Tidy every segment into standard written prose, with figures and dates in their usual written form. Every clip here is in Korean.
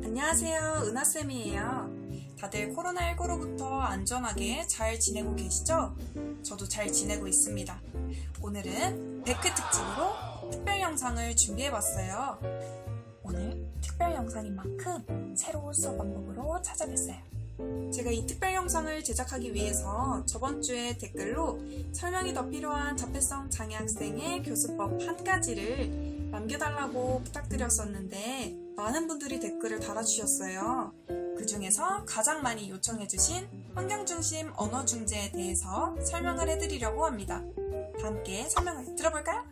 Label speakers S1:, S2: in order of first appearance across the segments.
S1: 안녕하세요, 은하쌤이에요. 다들 코로나19로부터 안전하게 잘 지내고 계시죠? 저도 잘 지내고 있습니다. 오늘은 100회 특집으로 특별 영상을 준비해봤어요. 오늘 특별 영상인 만큼 새로운 수업 방법으로 찾아뵀어요. 제가 이 특별 영상을 제작하기 위해서 저번 주에 댓글로 설명이 더 필요한 자폐성 장애 학생의 교수법 한 가지를 남겨달라고 부탁드렸었는데 많은 분들이 댓글을 달아주셨어요. 그 중에서 가장 많이 요청해주신 환경중심 언어중재에 대해서 설명을 해드리려고 합니다. 다 함께 설명을 들어볼까요?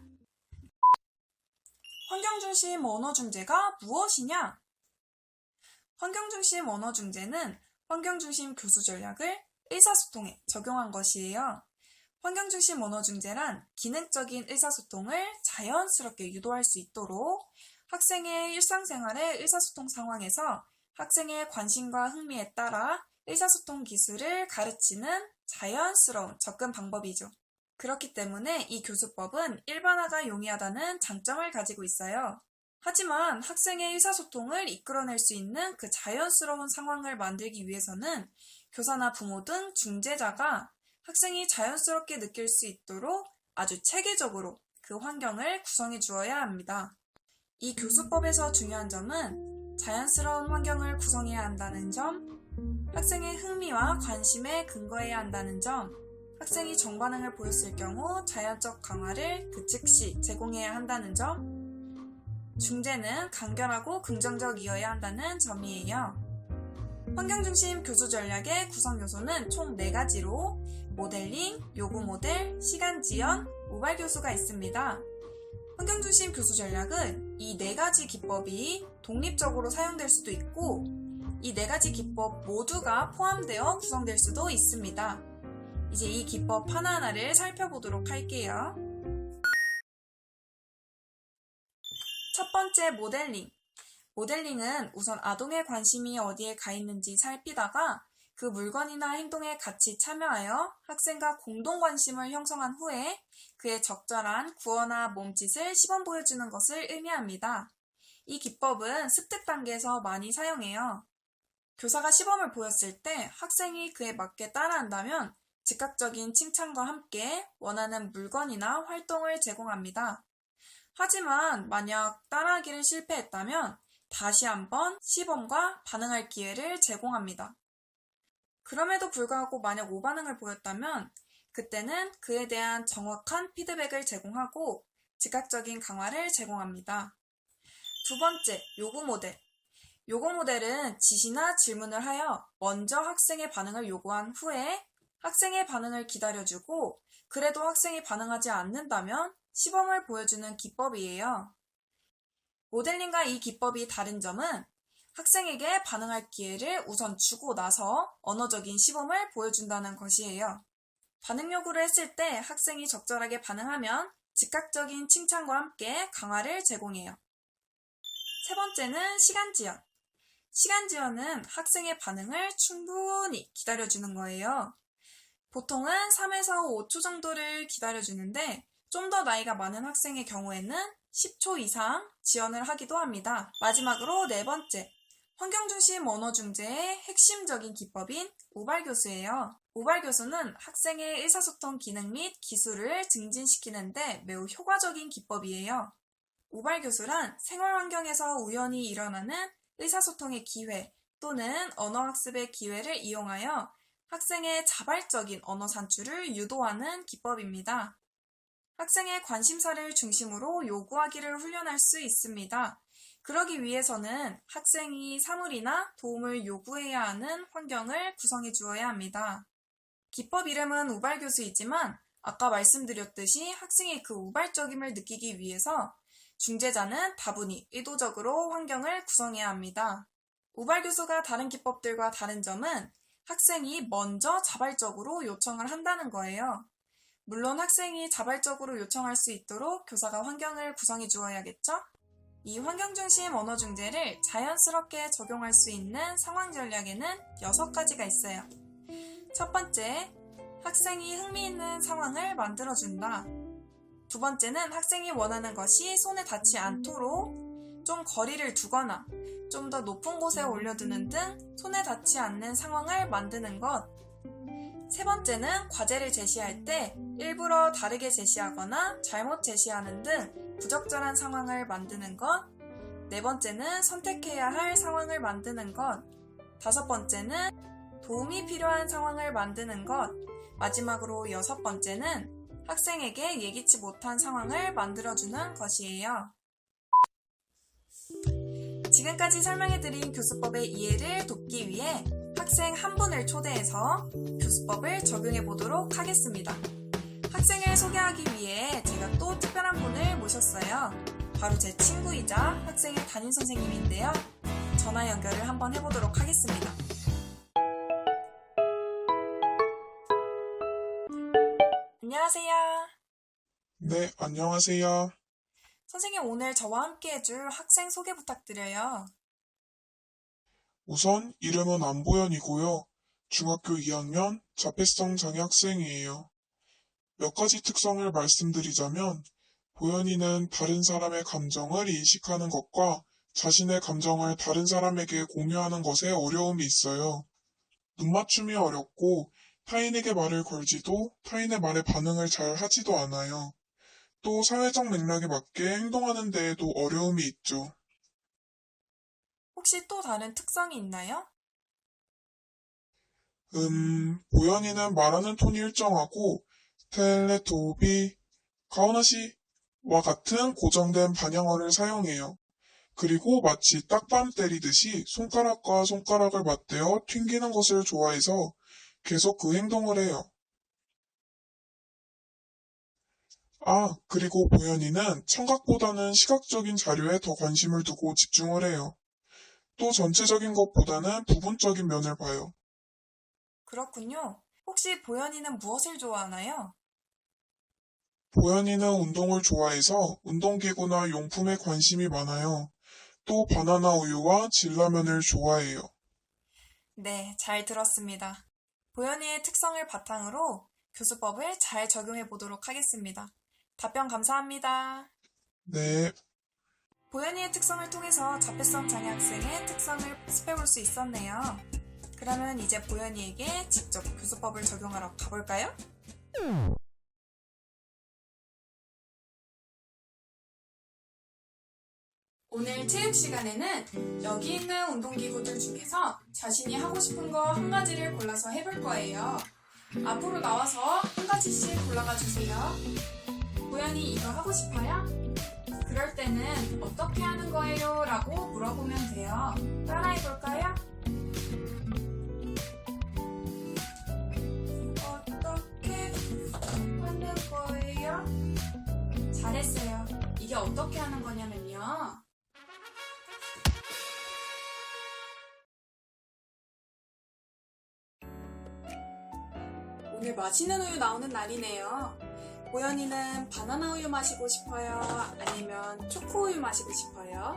S1: 환경중심 언어중재가 무엇이냐? 환경중심 언어중재는 환경중심 교수 전략을 의사소통에 적용한 것이에요. 환경중심 언어중재란 기능적인 의사소통을 자연스럽게 유도할 수 있도록 학생의 일상생활의 의사소통 상황에서 학생의 관심과 흥미에 따라 의사소통 기술을 가르치는 자연스러운 접근 방법이죠. 그렇기 때문에 이 교수법은 일반화가 용이하다는 장점을 가지고 있어요. 하지만 학생의 의사소통을 이끌어낼 수 있는 그 자연스러운 상황을 만들기 위해서는 교사나 부모 등 중재자가 학생이 자연스럽게 느낄 수 있도록 아주 체계적으로 그 환경을 구성해 주어야 합니다. 이 교수법에서 중요한 점은 자연스러운 환경을 구성해야 한다는 점, 학생의 흥미와 관심에 근거해야 한다는 점, 학생이 정반응을 보였을 경우 자연적 강화를 그 즉시 제공해야 한다는 점, 중재는 간결하고 긍정적이어야 한다는 점이에요. 환경중심 교수 전략의 구성 요소는 총 4가지로 모델링, 요구 모델, 시간 지연, 모발 교수가 있습니다. 환경중심 교수 전략은 이 4가지 기법이 독립적으로 사용될 수도 있고 이 4가지 기법 모두가 포함되어 구성될 수도 있습니다. 이제 이 기법 하나하나를 살펴보도록 할게요. 첫 번째 모델링. 모델링은 우선 아동의 관심이 어디에 가 있는지 살피다가 그 물건이나 행동에 같이 참여하여 학생과 공동 관심을 형성한 후에 그의 적절한 구어나 몸짓을 시범 보여주는 것을 의미합니다. 이 기법은 습득 단계에서 많이 사용해요. 교사가 시범을 보였을 때 학생이 그에 맞게 따라한다면 즉각적인 칭찬과 함께 원하는 물건이나 활동을 제공합니다. 하지만 만약 따라하기를 실패했다면 다시 한번 시범과 반응할 기회를 제공합니다. 그럼에도 불구하고 만약 오반응을 보였다면 그때는 그에 대한 정확한 피드백을 제공하고 즉각적인 강화를 제공합니다. 두 번째, 요구 모델. 요구 모델은 지시나 질문을 하여 먼저 학생의 반응을 요구한 후에 학생의 반응을 기다려주고 그래도 학생이 반응하지 않는다면 시범을 보여주는 기법이에요. 모델링과 이 기법이 다른 점은 학생에게 반응할 기회를 우선 주고 나서 언어적인 시범을 보여준다는 것이에요. 반응 요구를 했을 때 학생이 적절하게 반응하면 즉각적인 칭찬과 함께 강화를 제공해요. 세 번째는 시간 지연. 시간 지연은 학생의 반응을 충분히 기다려주는 거예요. 보통은 3에서 5초 정도를 기다려주는데 좀 더 나이가 많은 학생의 경우에는 10초 이상 지연을 하기도 합니다. 마지막으로 4번째, 환경중심 언어중재의 핵심적인 기법인 모발교수예요. 모발교수는 학생의 의사소통 기능 및 기술을 증진시키는데 매우 효과적인 기법이에요. 모발교수란 생활환경에서 우연히 일어나는 의사소통의 기회 또는 언어학습의 기회를 이용하여 학생의 자발적인 언어 산출을 유도하는 기법입니다. 학생의 관심사를 중심으로 요구하기를 훈련할 수 있습니다. 그러기 위해서는 학생이 사물이나 도움을 요구해야 하는 환경을 구성해 주어야 합니다. 기법 이름은 우발교수이지만 아까 말씀드렸듯이 학생이 그 우발적임을 느끼기 위해서 중재자는 다분히 의도적으로 환경을 구성해야 합니다. 우발교수가 다른 기법들과 다른 점은 학생이 먼저 자발적으로 요청을 한다는 거예요. 물론 학생이 자발적으로 요청할 수 있도록 교사가 환경을 구성해 주어야겠죠? 이 환경중심 언어중재를 자연스럽게 적용할 수 있는 상황 전략에는 6가지가 있어요. 첫 번째, 학생이 흥미있는 상황을 만들어준다. 두 번째는 학생이 원하는 것이 손에 닿지 않도록 좀 거리를 두거나 좀 더 높은 곳에 올려두는 등 손에 닿지 않는 상황을 만드는 것. 세 번째는 과제를 제시할 때 일부러 다르게 제시하거나 잘못 제시하는 등 부적절한 상황을 만드는 것. 네 번째는 선택해야 할 상황을 만드는 것. 다섯 번째는 도움이 필요한 상황을 만드는 것. 마지막으로 여섯 번째는 학생에게 예기치 못한 상황을 만들어주는 것이에요. 지금까지 설명해드린 교수법의 이해를 돕기 위해 학생 한 분을 초대해서 교수법을 적용해 보도록 하겠습니다. 학생을 소개하기 위해 제가 또 특별한 분을 모셨어요. 바로 제 친구이자 학생의 담임선생님인데요. 전화 연결을 한번 해보도록 하겠습니다. 안녕하세요.
S2: 네, 안녕하세요.
S1: 선생님, 오늘 저와 함께 해줄 학생 소개 부탁드려요.
S2: 우선 이름은 안보현이고요. 중학교 2학년 자폐성 장애 학생이에요. 몇 가지 특성을 말씀드리자면, 보현이는 다른 사람의 감정을 인식하는 것과 자신의 감정을 다른 사람에게 공유하는 것에 어려움이 있어요. 눈맞춤이 어렵고 타인에게 말을 걸지도 타인의 말에 반응을 잘 하지도 않아요. 또 사회적 맥락에 맞게 행동하는 데에도 어려움이 있죠.
S1: 혹시 또 다른 특성이 있나요?
S2: 보현이는 말하는 톤이 일정하고 텔레토비, 가오나시와 같은 고정된 반영어를 사용해요. 그리고 마치 딱밤 때리듯이 손가락과 손가락을 맞대어 튕기는 것을 좋아해서 계속 그 행동을 해요. 그리고 보현이는 청각보다는 시각적인 자료에 더 관심을 두고 집중을 해요. 또 전체적인 것보다는 부분적인 면을 봐요.
S1: 그렇군요. 혹시 보현이는 무엇을 좋아하나요?
S2: 보현이는 운동을 좋아해서 운동기구나 용품에 관심이 많아요. 또 바나나 우유와 진라면을 좋아해요.
S1: 네, 잘 들었습니다. 보현이의 특성을 바탕으로 교수법을 잘 적용해 보도록 하겠습니다. 답변 감사합니다.
S2: 네,
S1: 보현이의 특성을 통해서 자폐성 장애 학생의 특성을 습해볼 수 있었네요. 그러면 이제 보현이에게 직접 교수법을 적용하러 가볼까요? 오늘 체육 시간에는 여기 있는 운동기구들 중에서 자신이 하고 싶은 거 한 가지를 골라서 해볼 거예요. 앞으로 나와서 한 가지씩 골라가 주세요. 보현이 이거 하고 싶어요? 그럴 때는 어떻게 하는 거예요? 라고 물어보면 돼요. 따라해볼까요? 어떻게 하는 거예요? 잘했어요. 이게 어떻게 하는 거냐면요. 오늘 맛있는 우유 나오는 날이네요. 보현이는 바나나 우유 마시고 싶어요? 아니면 초코 우유 마시고 싶어요?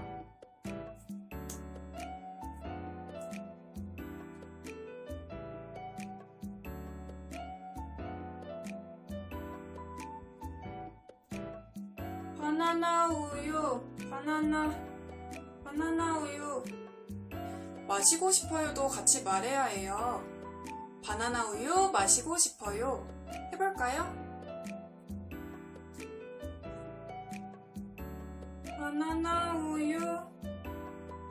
S1: 바나나 우유, 바나나 우유. 마시고 싶어요도 같이 말해야 해요. 바나나 우유 마시고 싶어요. 해볼까요? 바나나 우유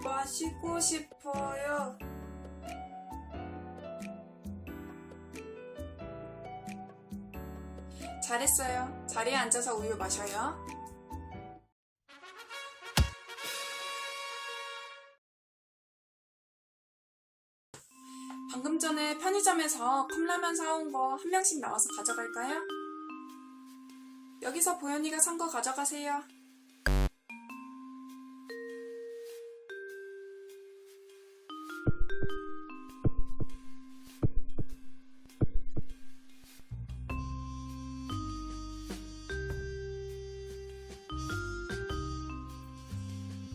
S1: 마시고 싶어요. 잘했어요. 자리에 앉아서 우유 마셔요. 방금 전에 편의점에서 컵라면 사온 거 한 명씩 나와서 가져갈까요? 여기서 보현이가 산 거 가져가세요.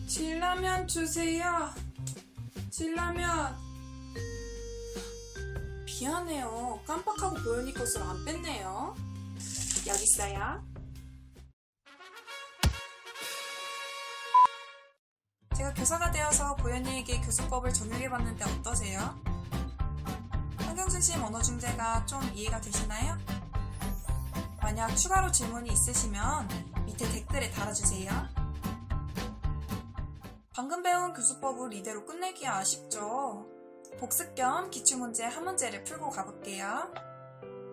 S1: 진라면 주세요. 진라면. 미안해요. 깜빡하고 보현이 것을 안 뺐네요. 여기 있어요. 제가 교사가 되어서 보현이에게 교수법을 적용해봤는데 어떠세요? 환경중심 언어중재가 좀 이해가 되시나요? 만약 추가로 질문이 있으시면 밑에 댓글에 달아주세요. 방금 배운 교수법을 이대로 끝내기 아쉽죠? 복습 겸 기출문제 한 문제를 풀고 가볼게요.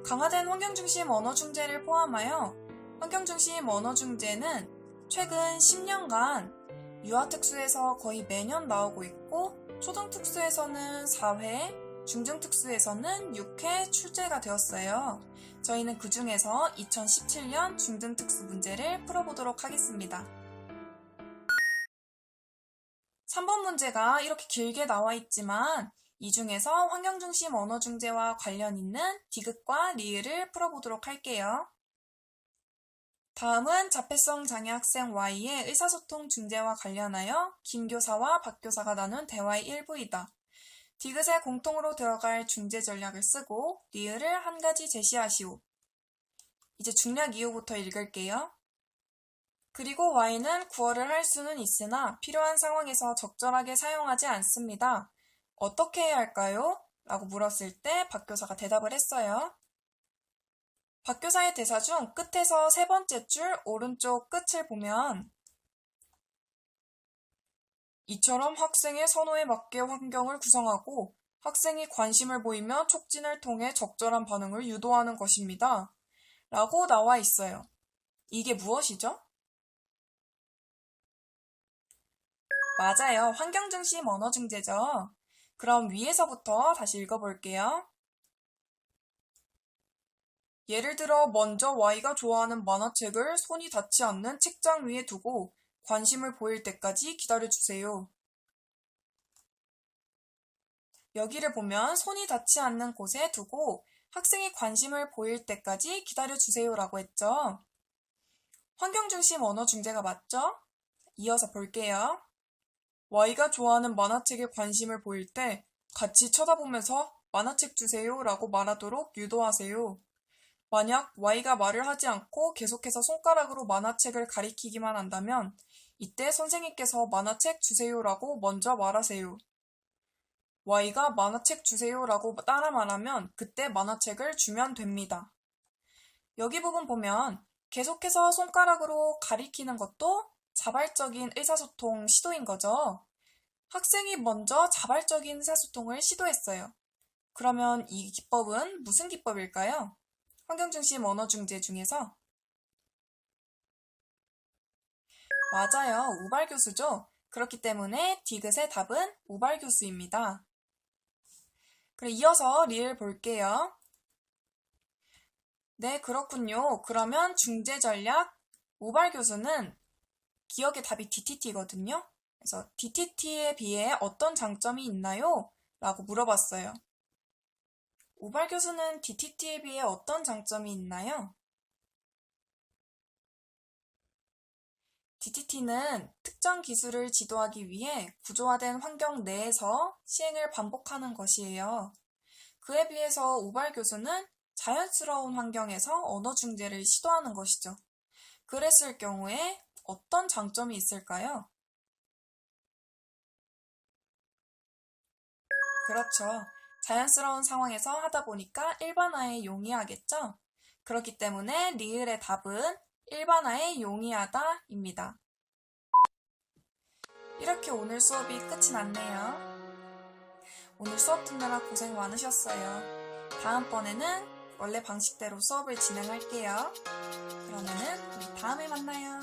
S1: 강화된 환경중심 언어중재를 포함하여 환경중심 언어중재는 최근 10년간 유아특수에서 거의 매년 나오고 있고 초등특수에서는 4회, 중등특수에서는 6회 출제가 되었어요. 저희는 그 중에서 2017년 중등특수 문제를 풀어보도록 하겠습니다. 3번 문제가 이렇게 길게 나와 있지만 이 중에서 환경중심 언어중재와 관련 있는 디귿과 리을을 풀어보도록 할게요. 다음은 자폐성 장애 학생 Y의 의사소통 중재와 관련하여 김 교사와 박 교사가 나눈 대화의 일부이다. 디귿에 공통으로 들어갈 중재 전략을 쓰고 리을을 한 가지 제시하시오. 이제 중략 이후부터 읽을게요. 그리고 Y는 구어를 할 수는 있으나 필요한 상황에서 적절하게 사용하지 않습니다. 어떻게 해야 할까요? 라고 물었을 때 박 교사가 대답을 했어요. 박 교사의 대사 중 끝에서 세 번째 줄 오른쪽 끝을 보면 이처럼 학생의 선호에 맞게 환경을 구성하고 학생이 관심을 보이며 촉진을 통해 적절한 반응을 유도하는 것입니다. 라고 나와 있어요. 이게 무엇이죠? 맞아요. 환경중심 언어중재죠. 그럼 위에서부터 다시 읽어볼게요. 예를 들어 먼저 Y가 좋아하는 만화책을 손이 닿지 않는 책장 위에 두고 관심을 보일 때까지 기다려주세요. 여기를 보면 손이 닿지 않는 곳에 두고 학생이 관심을 보일 때까지 기다려주세요 라고 했죠. 환경중심 언어중재가 맞죠? 이어서 볼게요. Y가 좋아하는 만화책에 관심을 보일 때 같이 쳐다보면서 만화책 주세요 라고 말하도록 유도하세요. 만약 Y가 말을 하지 않고 계속해서 손가락으로 만화책을 가리키기만 한다면 이때 선생님께서 만화책 주세요 라고 먼저 말하세요. Y가 만화책 주세요 라고 따라 말하면 그때 만화책을 주면 됩니다. 여기 부분 보면 계속해서 손가락으로 가리키는 것도 자발적인 의사소통 시도인 거죠. 학생이 먼저 자발적인 의사소통을 시도했어요. 그러면 이 기법은 무슨 기법일까요? 환경중심 언어중재 중에서 맞아요. 우발교수죠. 그렇기 때문에 디귿의 답은 우발교수입니다. 그래, 이어서 리을 볼게요. 네, 그렇군요. 그러면 중재전략 우발교수는 기억의 답이 DTT거든요. 그래서 DTT에 비해 어떤 장점이 있나요? 라고 물어봤어요. 우발교수는 DTT에 비해 어떤 장점이 있나요? DTT는 특정 기술을 지도하기 위해 구조화된 환경 내에서 시행을 반복하는 것이에요. 그에 비해서 우발교수는 자연스러운 환경에서 언어중재를 시도하는 것이죠. 그랬을 경우에 어떤 장점이 있을까요? 그렇죠. 자연스러운 상황에서 하다 보니까 일반화에 용이하겠죠? 그렇기 때문에 리을의 답은 일반화에 용이하다입니다. 이렇게 오늘 수업이 끝이 났네요. 오늘 수업 듣느라 고생 많으셨어요. 다음번에는 원래 방식대로 수업을 진행할게요. 그러면은 우리 다음에 만나요.